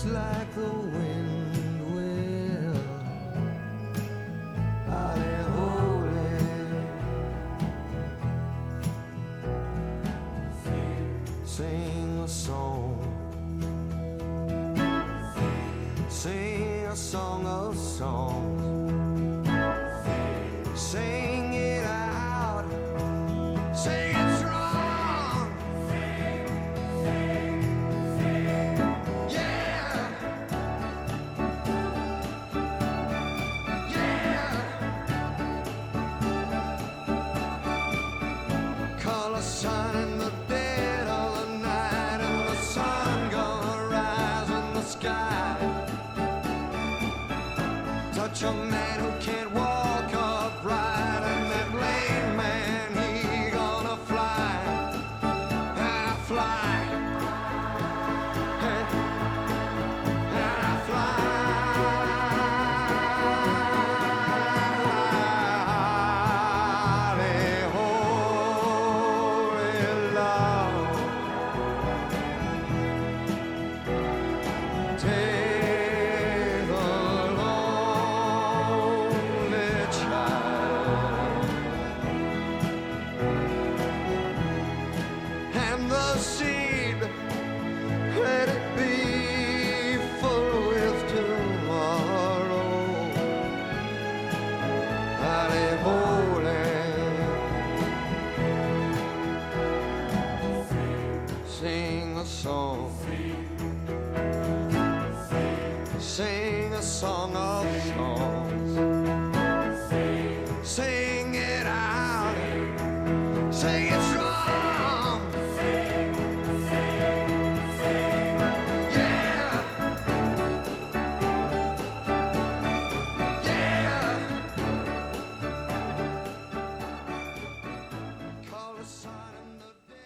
just like the wind will. Holy, holy. Sing a song. Sing a song of songs. Sing it out. Sing it strong. Yeah. Yeah. Call a sign in the dead of the night, and the sun gonna rise in the sky. Touch a man who can't walk upright, and that lame man, he gonna fly. And I fly. And I fly. Holy, holy love. Take the lonely child, and the seed, let it be full with tomorrow. Holy, holy. Sing a song. Sing a song of songs. Sing it out. Sing it strong. Yeah. Yeah. Call a sign in the dead.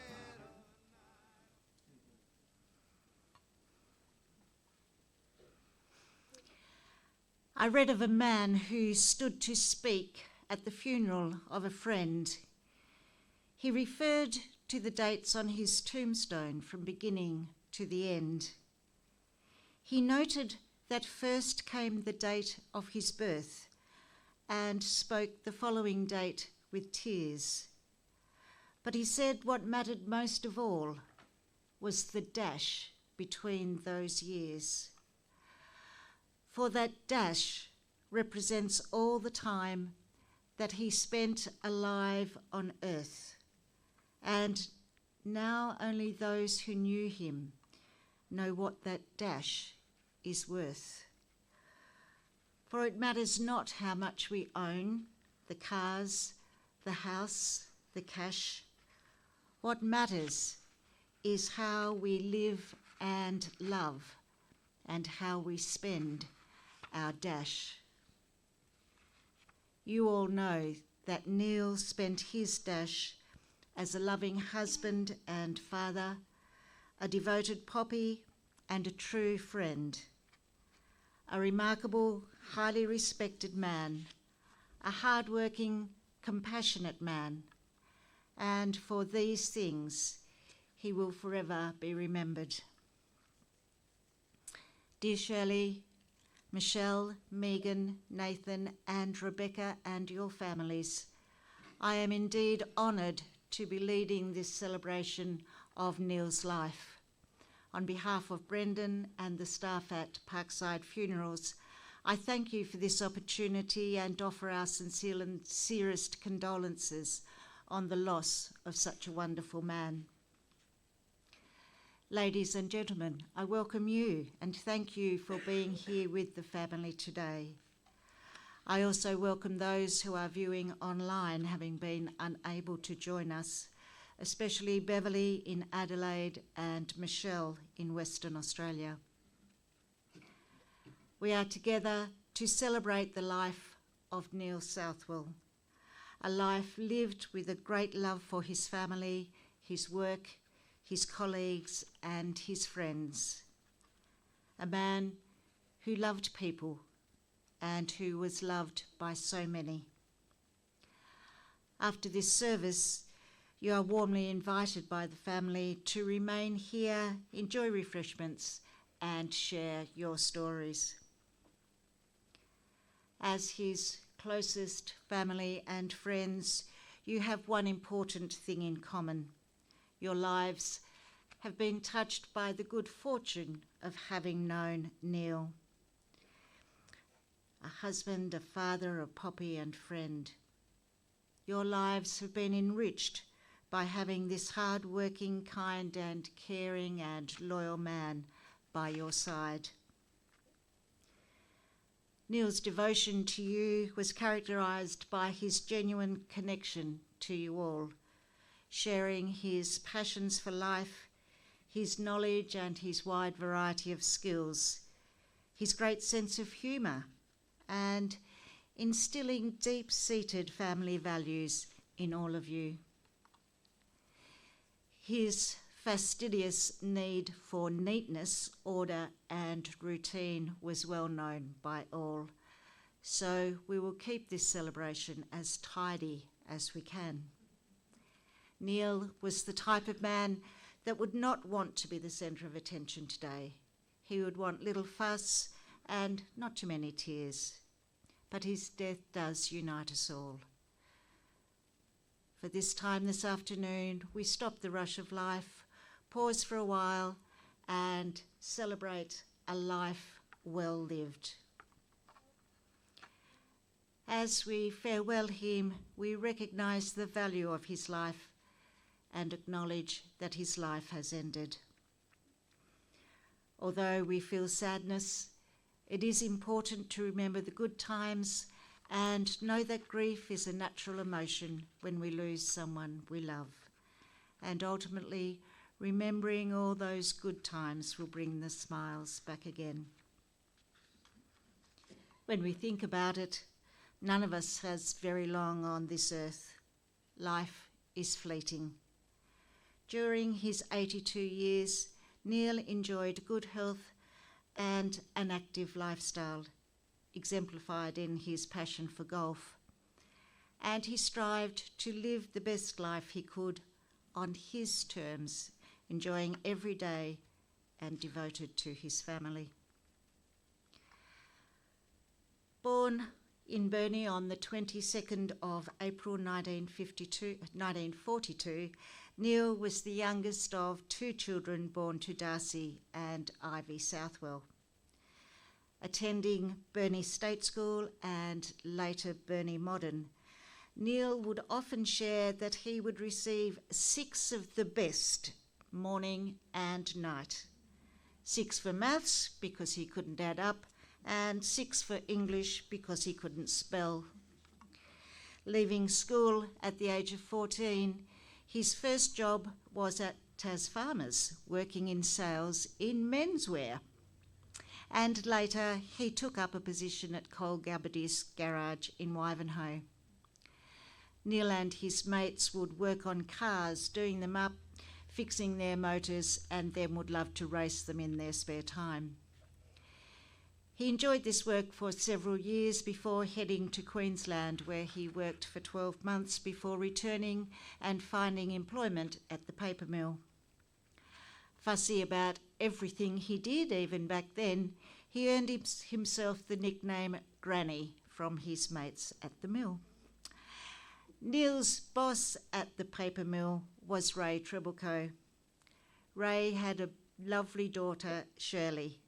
I read of a man who stood to speak at the funeral of a friend. He referred to the dates on his tombstone from beginning to the end. He noted that first came the date of his birth and spoke the following date with tears. But he said what mattered most of all was the dash between those years. For that dash represents all the time that he spent alive on earth. And now only those who knew him know what that dash is worth. For it matters not how much we own, the cars, the house, the cash. What matters is how we live and love, and how we spend our dash. You all know that Neil spent his dash as a loving husband and father, a devoted poppy and a true friend, a remarkable, highly respected man, a hard-working, compassionate man, and for these things he will forever be remembered. Dear Shirley, Michelle, Megan, Nathan, and Rebecca, and your families, I am indeed honoured to be leading this celebration of Neil's life. On behalf of Brendan and the staff at Parkside Funerals, I thank you for this opportunity and offer our sincerest condolences on the loss of such a wonderful man. Ladies and gentlemen, I welcome you and thank you for being here with the family today. I also welcome those who are viewing online, having been unable to join us, especially Beverly in Adelaide and Michelle in Western Australia. We are together to celebrate the life of Neil Southwell, a life lived with a great love for his family, his work, his colleagues and his friends. A man who loved people and who was loved by so many. After this service, you are warmly invited by the family to remain here, enjoy refreshments and share your stories. As his closest family and friends, you have one important thing in common. Your lives have been touched by the good fortune of having known Neil. A husband, a father, a Poppy and friend. Your lives have been enriched by having this hard-working, kind and caring and loyal man by your side. Neil's devotion to you was characterised by his genuine connection to you all, sharing his passions for life, his knowledge and his wide variety of skills, his great sense of humour, and instilling deep-seated family values in all of you. His fastidious need for neatness, order and routine was well known by all, so we will keep this celebration as tidy as we can. Neil was the type of man that would not want to be the centre of attention today. He would want little fuss and not too many tears. But his death does unite us all. For this time this afternoon, we stop the rush of life, pause for a while, and celebrate a life well lived. As we farewell him, we recognise the value of his life and acknowledge that his life has ended. Although we feel sadness, it is important to remember the good times and know that grief is a natural emotion when we lose someone we love. And ultimately, remembering all those good times will bring the smiles back again. When we think about it, none of us has very long on this earth. Life is fleeting. During his 82 years, Neil enjoyed good health and an active lifestyle, exemplified in his passion for golf. And he strived to live the best life he could on his terms, enjoying every day and devoted to his family. Born in Burnie on the 22nd of April 1942, Neil was the youngest of two children born to Darcy and Ivy Southwell. Attending Burnie State School and later Burnie Modern, Neil would often share that he would receive 6 of the best morning and night. 6 for maths because he couldn't add up, and 6 for English because he couldn't spell. Leaving school at the age of 14, his first job was at Tas Farmers, working in sales in menswear. And later he took up a position at Cole Gabardie's garage in Wivenhoe. Neil and his mates would work on cars, doing them up, fixing their motors, and then would love to race them in their spare time. He enjoyed this work for several years before heading to Queensland, where he worked for 12 months before returning and finding employment at the paper mill. Fussy about everything he did, even back then, he earned himself the nickname Granny from his mates at the mill. Neil's boss at the paper mill was Ray Trebleco. Ray had a lovely daughter, Shirley,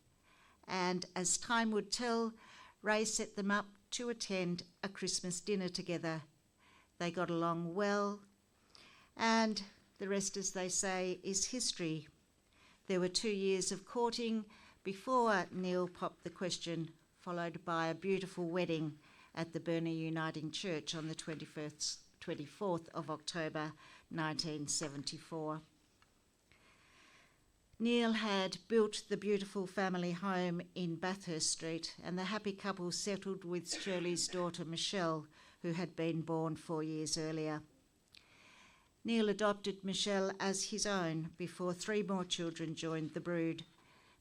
and as time would tell, Ray set them up to attend a Christmas dinner together. They got along well, and the rest, as they say, is history. There were 2 years of courting before Neil popped the question, followed by a beautiful wedding at the Burnie Uniting Church on the 24th of October 1974. Neil had built the beautiful family home in Bathurst Street, and the happy couple settled with Shirley's daughter Michelle, who had been born 4 years earlier. Neil adopted Michelle as his own before 3 more children joined the brood: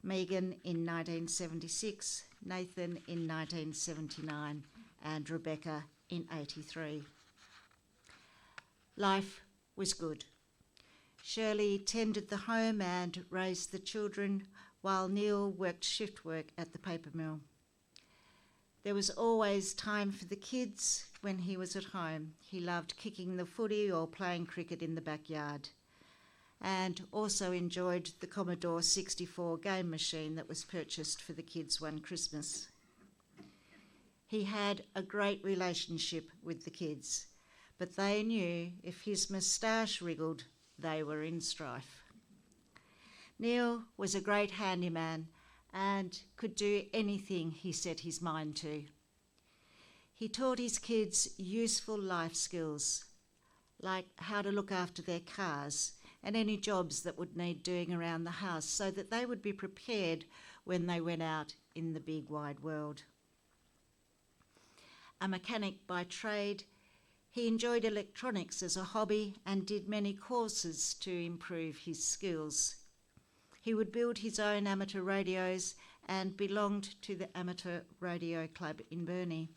Megan in 1976, Nathan in 1979, and Rebecca in 83. Life was good. Shirley tended the home and raised the children while Neil worked shift work at the paper mill. There was always time for the kids when he was at home. He loved kicking the footy or playing cricket in the backyard, and also enjoyed the Commodore 64 game machine that was purchased for the kids one Christmas. He had a great relationship with the kids, but they knew if his moustache wriggled, they were in strife. Neil was a great handyman and could do anything he set his mind to. He taught his kids useful life skills, like how to look after their cars and any jobs that would need doing around the house, so that they would be prepared when they went out in the big wide world. A mechanic by trade, he enjoyed electronics as a hobby and did many courses to improve his skills. He would build his own amateur radios and belonged to the Amateur Radio Club in Burnie,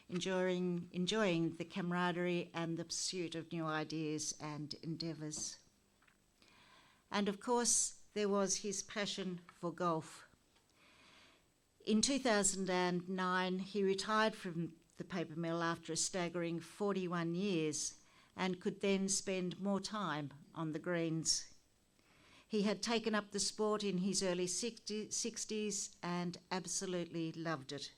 enjoying the camaraderie and the pursuit of new ideas and endeavours. And of course, there was his passion for golf. In 2009, he retired from the paper mill after a staggering 41 years and could then spend more time on the greens. He had taken up the sport in his early 60s and absolutely loved it.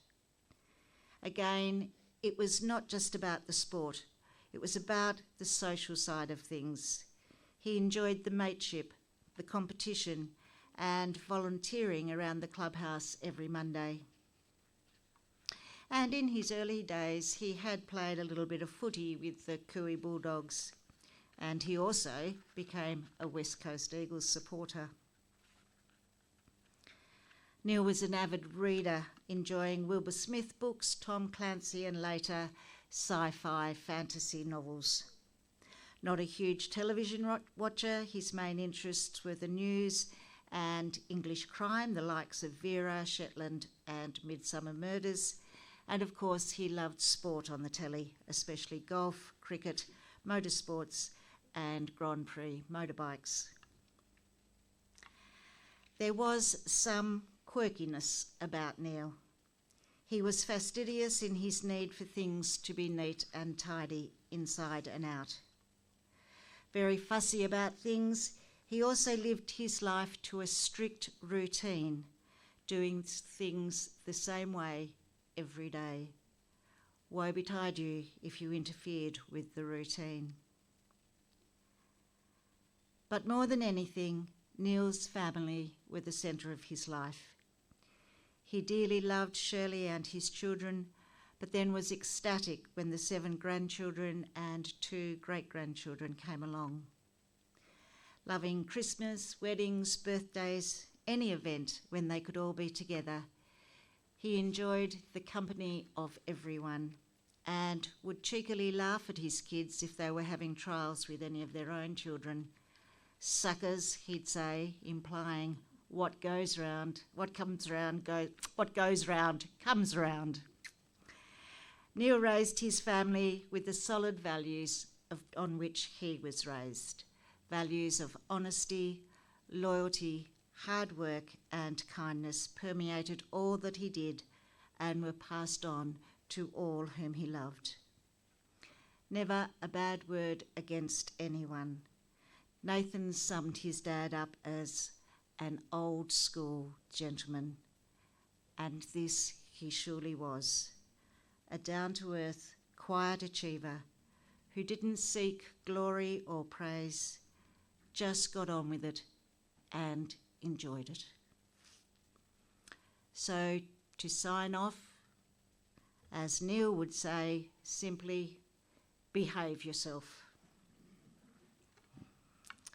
Again, it was not just about the sport, it was about the social side of things. He enjoyed the mateship, the competition, and volunteering around the clubhouse every Monday. And in his early days, he had played a little bit of footy with the Cooey Bulldogs, and he also became a West Coast Eagles supporter. Neil was an avid reader, enjoying Wilbur Smith books, Tom Clancy, and later sci-fi fantasy novels. Not a huge television watcher, his main interests were the news and English crime, the likes of Vera, Shetland, and Midsummer Murders. And of course, he loved sport on the telly, especially golf, cricket, motorsports, and Grand Prix motorbikes. There was some quirkiness about Neil. He was fastidious in his need for things to be neat and tidy inside and out. Very fussy about things, he also lived his life to a strict routine, doing things the same way every day. Woe betide you if you interfered with the routine. But more than anything, Neil's family were the centre of his life. He dearly loved Shirley and his children, but then was ecstatic when the 7 grandchildren and 2 great-grandchildren came along. Loving Christmas, weddings, birthdays, any event when they could all be together, he enjoyed the company of everyone and would cheekily laugh at his kids if they were having trials with any of their own children. Suckers, he'd say, implying what goes round comes round. Neil raised his family with the solid values on which he was raised. Values of honesty, loyalty, hard work and kindness permeated all that he did and were passed on to all whom he loved. Never a bad word against anyone. Nathan summed his dad up as an old school gentleman, and this he surely was. A down-to-earth, quiet achiever who didn't seek glory or praise, just got on with it and enjoyed it. So to sign off, as Neil would say, simply behave yourself.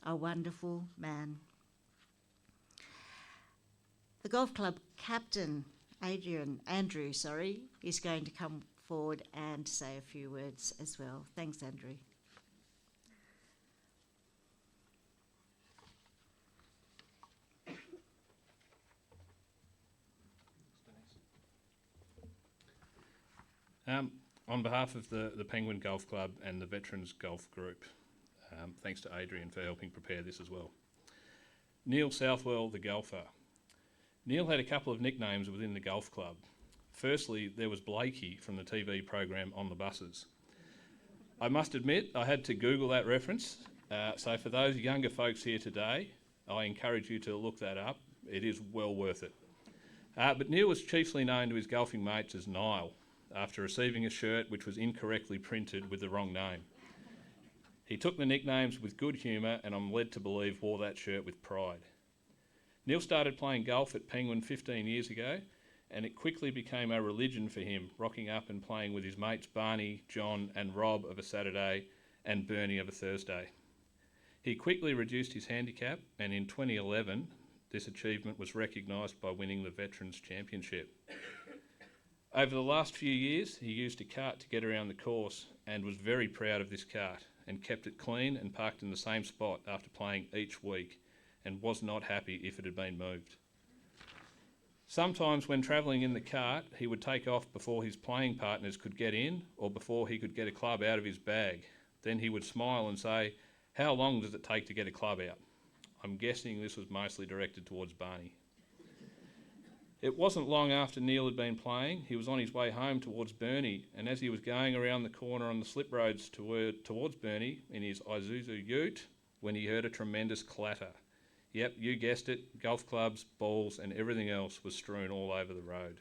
A wonderful man. The golf club captain, Andrew, is going to come forward and say a few words as well. Thanks, Andrew. On behalf of the Penguin Golf Club and the Veterans Golf Group, thanks to Adrian for helping prepare this as well. Neil Southwell, the golfer. Neil had a couple of nicknames within the golf club. Firstly, there was Blakey from the TV program On the Buses. I must admit, I had to Google that reference, so for those younger folks here today, I encourage you to look that up. It is well worth it. But Neil was chiefly known to his golfing mates as Nile, after receiving a shirt which was incorrectly printed with the wrong name. He took the nicknames with good humour, and I'm led to believe wore that shirt with pride. Neil started playing golf at Penguin 15 years ago, and it quickly became a religion for him, rocking up and playing with his mates Barney, John and Rob of a Saturday and Bernie of a Thursday. He quickly reduced his handicap, and in 2011 this achievement was recognised by winning the Veterans Championship. Over the last few years he used a cart to get around the course and was very proud of this cart and kept it clean and parked in the same spot after playing each week, and was not happy if it had been moved. Sometimes when travelling in the cart, he would take off before his playing partners could get in or before he could get a club out of his bag. Then he would smile and say, "How long does it take to get a club out?" I'm guessing this was mostly directed towards Barney. It wasn't long after Neil had been playing, he was on his way home towards Bernie, and as he was going around the corner on the slip roads towards Bernie in his Isuzu ute, when he heard a tremendous clatter. Yep, you guessed it, golf clubs, balls and everything else was strewn all over the road.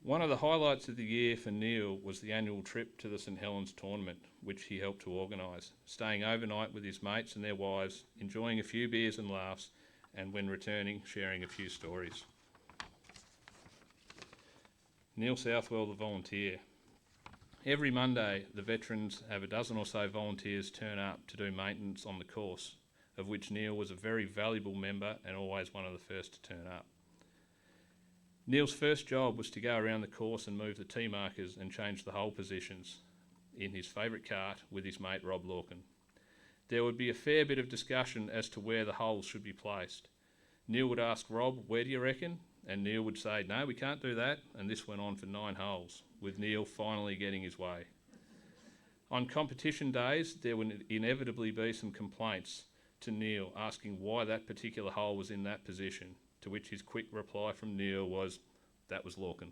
One of the highlights of the year for Neil was the annual trip to the St Helens tournament, which he helped to organise, staying overnight with his mates and their wives, enjoying a few beers and laughs, and when returning, sharing a few stories. Neil Southwell, the volunteer. Every Monday, the veterans have a dozen or so volunteers turn up to do maintenance on the course, of which Neil was a very valuable member and always one of the first to turn up. Neil's first job was to go around the course and move the tee markers and change the hole positions in his favourite cart with his mate Rob Lorcan. There would be a fair bit of discussion as to where the holes should be placed. Neil would ask Rob, "Where do you reckon?" And Neil would say, "No, we can't do that," and this went on for 9 holes, with Neil finally getting his way. On competition days, there would inevitably be some complaints to Neil asking why that particular hole was in that position, to which his quick reply from Neil was, "That was Lorcan."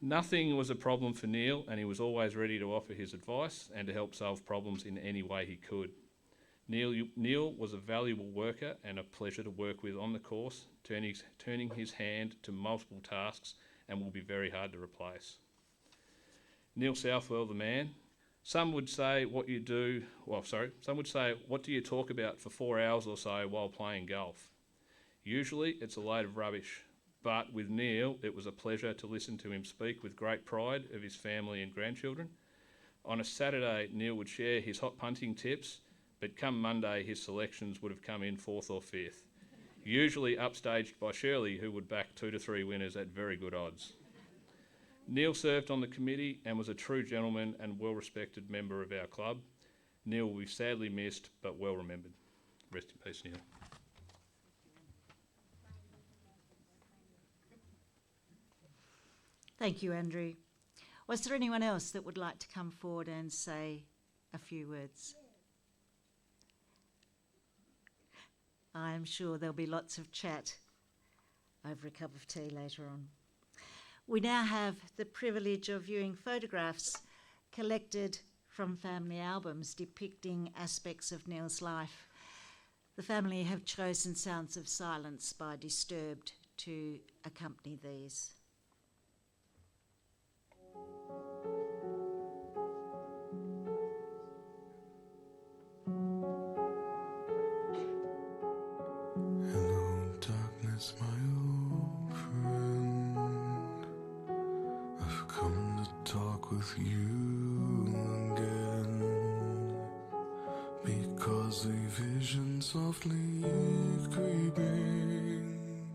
Nothing was a problem for Neil, and he was always ready to offer his advice and to help solve problems in any way he could. Neil was a valuable worker and a pleasure to work with on the course, turning his hand to multiple tasks, and will be very hard to replace. Neil Southwell, the man. Some would say, what do you talk about for 4 hours or so while playing golf? Usually it's a load of rubbish, but with Neil it was a pleasure to listen to him speak with great pride of his family and grandchildren. On a Saturday, Neil would share his hot punting tips, but come Monday his selections would have come in 4th or 5th, usually upstaged by Shirley, who would back 2 to 3 winners at very good odds. Neil served on the committee and was a true gentleman and well-respected member of our club. Neil will be sadly missed, but well remembered. Rest in peace, Neil. Thank you, Andrew. Was there anyone else that would like to come forward and say a few words? I'm sure there'll be lots of chat over a cup of tea later on. We now have the privilege of viewing photographs collected from family albums depicting aspects of Neil's life. The family have chosen Sounds of Silence by Disturbed to accompany these. Hello, darkness, my old friend. I've come to talk with you again, because a vision softly creeping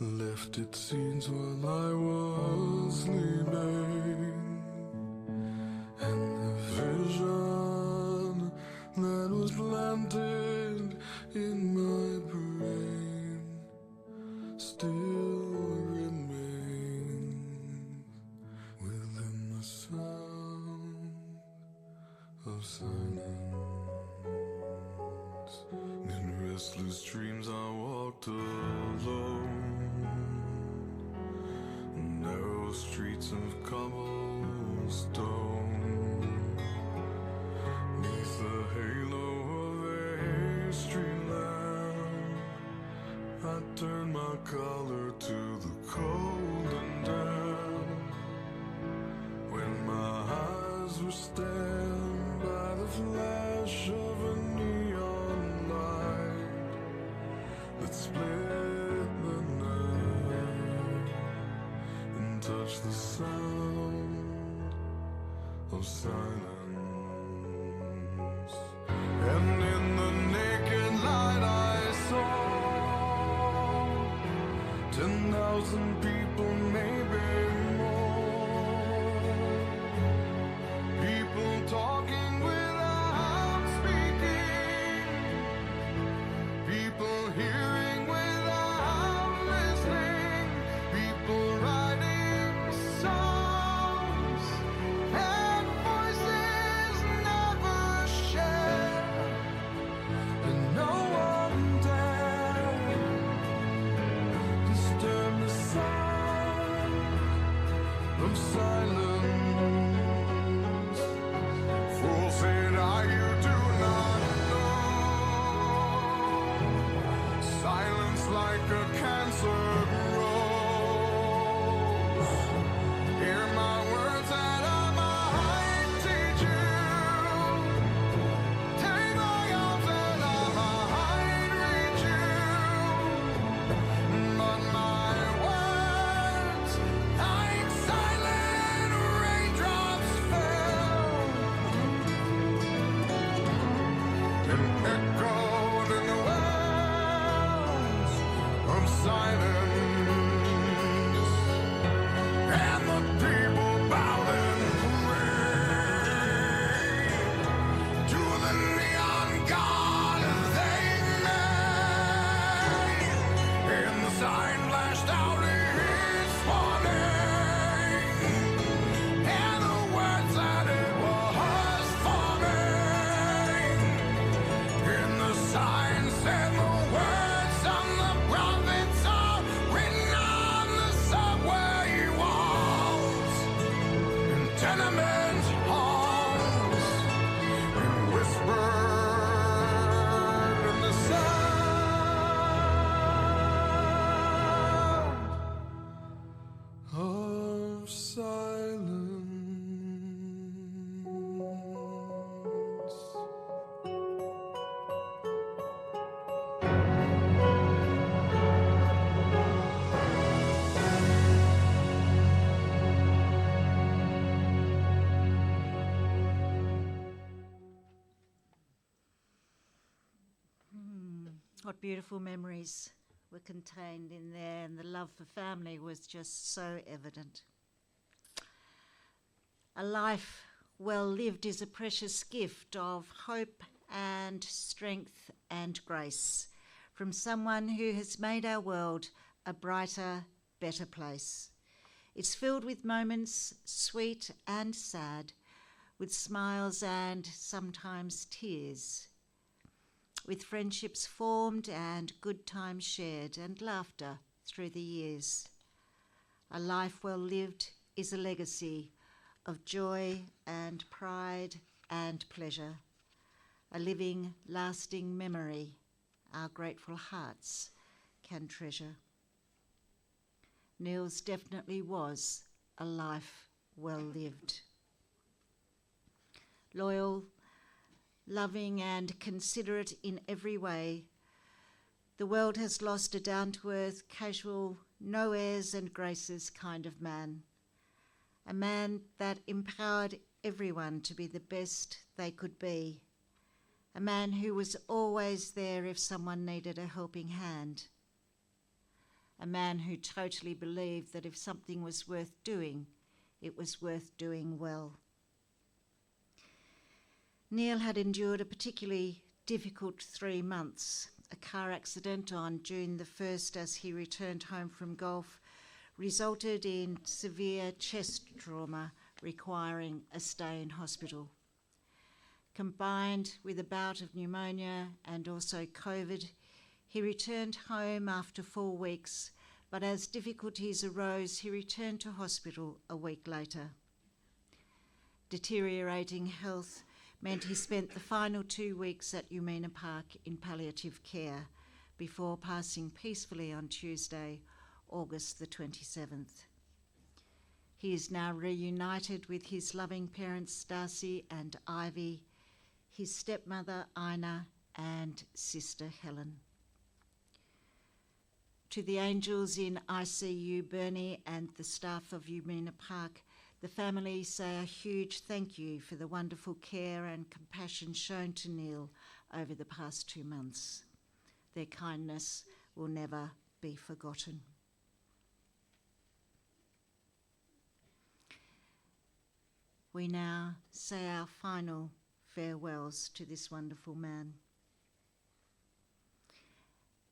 left its seeds while I was sleeping, and the vision that was planted in my brain still remains within the sound of silence. In restless dreams times I walked alone, narrow streets of cobblestone, neath the halo of a street lamp. I turned my collar to the cold and damp. When my eyes were stabbed by the flash of a neon light that split the night and touched the sound of silence. And in the naked light I saw 10,000 people, maybe more. People talking without speaking. People hearing without listening. People writing songs and voices never shared. And no one dared disturb the sound of silence. Fool said I, you do not know. Silence like a cancer grows. Hear my words that I might teach you. Take my arms that I might reach you. But my words, like silent raindrops, fell and echoed in the wells of silence. And the people bowed and prayed to the neon god they made. And the sign flashed out its warning, and the words that it was forming. And the sign said the words on the prophets are written on the subway walls, in tenement halls, and whispered in the sound of silence. What beautiful memories were contained in there, and the love for family was just so evident. A life well lived is a precious gift of hope and strength and grace from someone who has made our world a brighter, better place. It's filled with moments sweet and sad, with smiles and sometimes tears, with friendships formed and good times shared and laughter through the years. A life well lived is a legacy of joy and pride and pleasure, a living, lasting memory our grateful hearts can treasure. Neil's definitely was a life well lived. Loyal, loving and considerate in every way, the world has lost a down-to-earth, casual, no airs and graces kind of man. A man that empowered everyone to be the best they could be. A man who was always there if someone needed a helping hand. A man who totally believed that if something was worth doing, it was worth doing well. Neil had endured a particularly difficult 3 months. A car accident on June the 1st as he returned home from golf resulted in severe chest trauma requiring a stay in hospital. Combined with a bout of pneumonia and also COVID, He returned home after 4 weeks, but as difficulties arose, he returned to hospital a week later. Deteriorating health meant he spent the final 2 weeks at Umina Park in palliative care before passing peacefully on Tuesday, August the 27th. He is now reunited with his loving parents Darcy and Ivy, his stepmother Ina and sister Helen. To the angels in ICU Burnie and the staff of Umina Park, the family say a huge thank you for the wonderful care and compassion shown to Neil over the past 2 months. Their kindness will never be forgotten. We now say our final farewells to this wonderful man.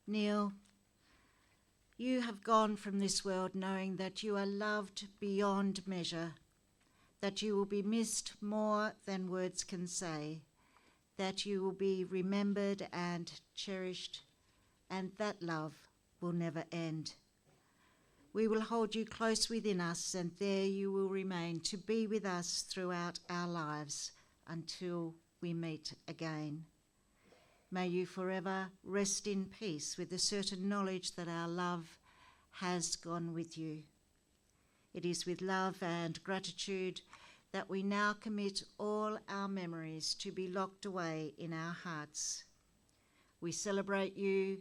Neil, you have gone from this world knowing that you are loved beyond measure, that you will be missed more than words can say, that you will be remembered and cherished, and that love will never end. We will hold you close within us, and there you will remain to be with us throughout our lives until we meet again. May you forever rest in peace with the certain knowledge that our love has gone with you. It is with love and gratitude that we now commit all our memories to be locked away in our hearts. We celebrate you,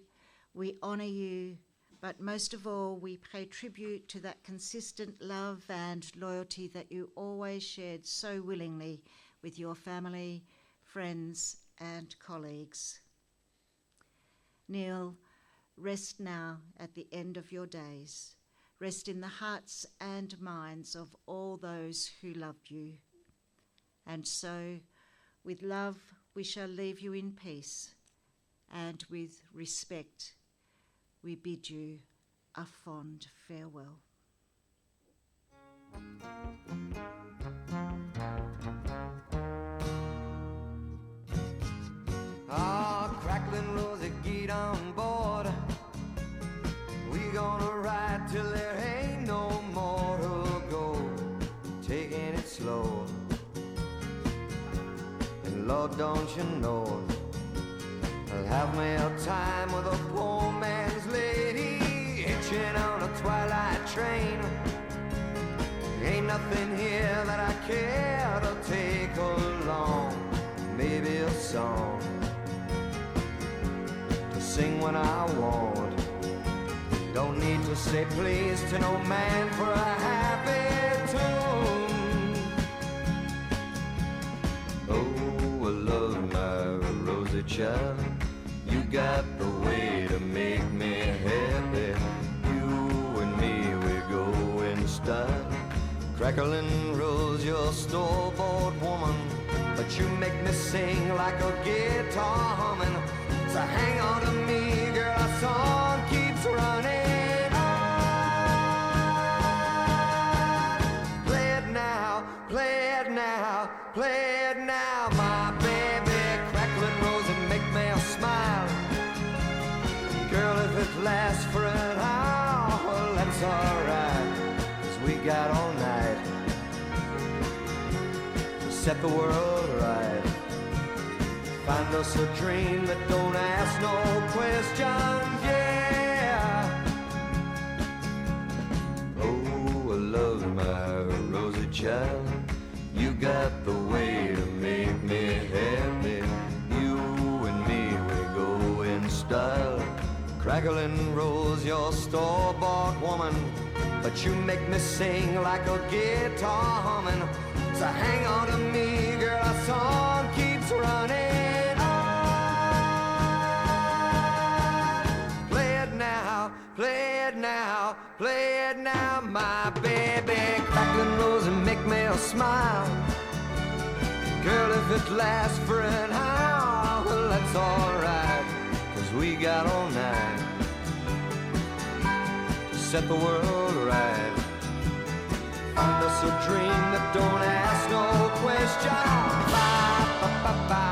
we honour you, but most of all, we pay tribute to that consistent love and loyalty that you always shared so willingly with your family, friends, and colleagues. Neil, rest now at the end of your days. Rest in the hearts and minds of all those who loved you. And so, with love, we shall leave you in peace, and with respect, we bid you a fond farewell. Ah, crackling Rosie, get on board. We gonna ride till there ain't no more to go. Taking it slow. And Lord, don't you know, I'll have me a time with a poor man's lady, hitching on a twilight train. Ain't nothing here that I care to take along. Maybe a song to sing when I want. Don't need to say please to no man for a happy tune. Oh, I love my Rosie child. You got the way to make me happy. You and me, we go in style. Crackling Rose, you're store-bought woman, but you make me sing like a guitar humming. So hang on to me, girl, our song keeps running on. Play it now, play it now, play it now, my baby. Crackling Rose and make me smile. Girl, if it lasts for an hour, well, that's alright, 'cause we got all night to set the world right. Find us a dream that don't ask no questions, yeah. Oh, I love my Rosie child. You got the way to make me happy. You and me, we go in style. Crackling Rose, you're store-bought woman, but you make me sing like a guitar humming. So hang on to me, girl, our song keeps running on. Play it now, play it now, play it now, my baby. Crackling Rose and make me smile. Girl, if it lasts for an hour, well, that's alright, 'cause we got all night to set the world right. Find us a dream that don't ask no question. Ba, ba, ba, ba.